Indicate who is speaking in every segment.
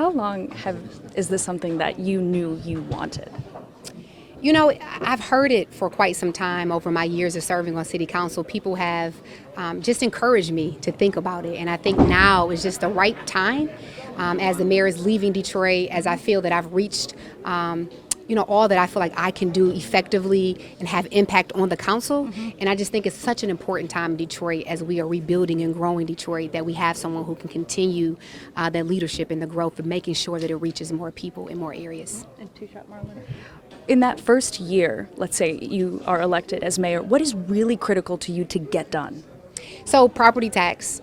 Speaker 1: How long is this something that you knew you wanted?
Speaker 2: You know, I've heard it for quite some time over my years of serving on city council. People have just encouraged me to think about it. And I think now is just the right time as the mayor is leaving Detroit, as I feel that I've reached, all that I feel like I can do effectively and have impact on the council. And I just think it's such an important time in Detroit as we are rebuilding and growing Detroit that we have someone who can continue that leadership and the growth of making sure that it reaches more people in more areas.
Speaker 1: And two-shot Marlon. In that first year, let's say you are elected as mayor, what is really critical to you to get done?
Speaker 2: So property tax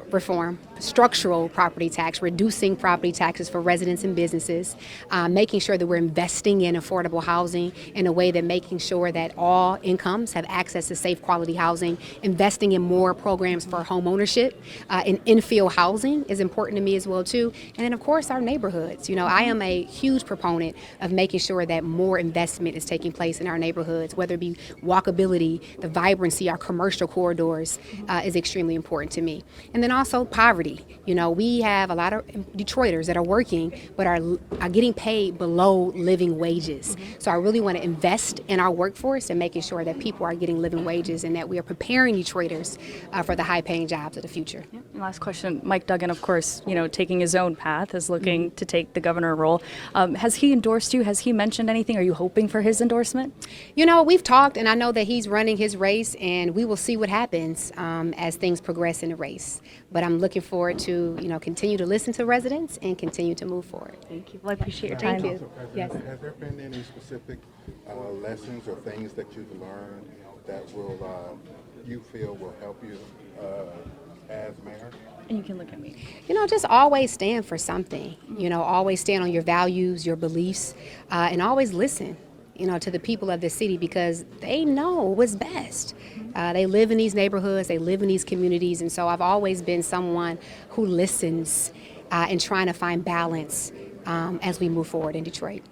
Speaker 2: reform, structural property tax, reducing property taxes for residents and businesses, making sure that we're investing in affordable housing in a way that making sure that all incomes have access to safe quality housing, investing in more programs for home ownership and infill housing is important to me as well too. And then of course our neighborhoods. You know, I am a huge proponent of making sure that more investment is taking place in our neighborhoods, whether it be walkability, the vibrancy, our commercial corridors is extremely important to me. And then also poverty. You know, we have a lot of Detroiters that are working but are getting paid below living wages. So I really want to invest in our workforce and making sure that people are getting living wages and that we are preparing Detroiters for the high-paying jobs of the future.
Speaker 1: Yeah. Last question. Mike Duggan, of course, taking his own path, is looking to take the governor role. Has he endorsed you? Has he mentioned anything? Are you hoping for his endorsement?
Speaker 2: You know, we've talked, and I know that he's running his race, and we will see what happens as things progress in the race. But I'm looking forward to, continue to listen to residents and continue to move forward.
Speaker 1: Thank you. Well, I appreciate your time.
Speaker 2: Thank you. Yes.
Speaker 3: Has there been any specific lessons or things that you've learned that will you feel will help you as mayor?
Speaker 1: And you can look at me.
Speaker 2: Just always stand for something. Always stand on your values, your beliefs, and always listen, to the people of the city because they know what's best. They live in these neighborhoods, they live in these communities, and so I've always been someone who listens and trying to find balance as we move forward in Detroit.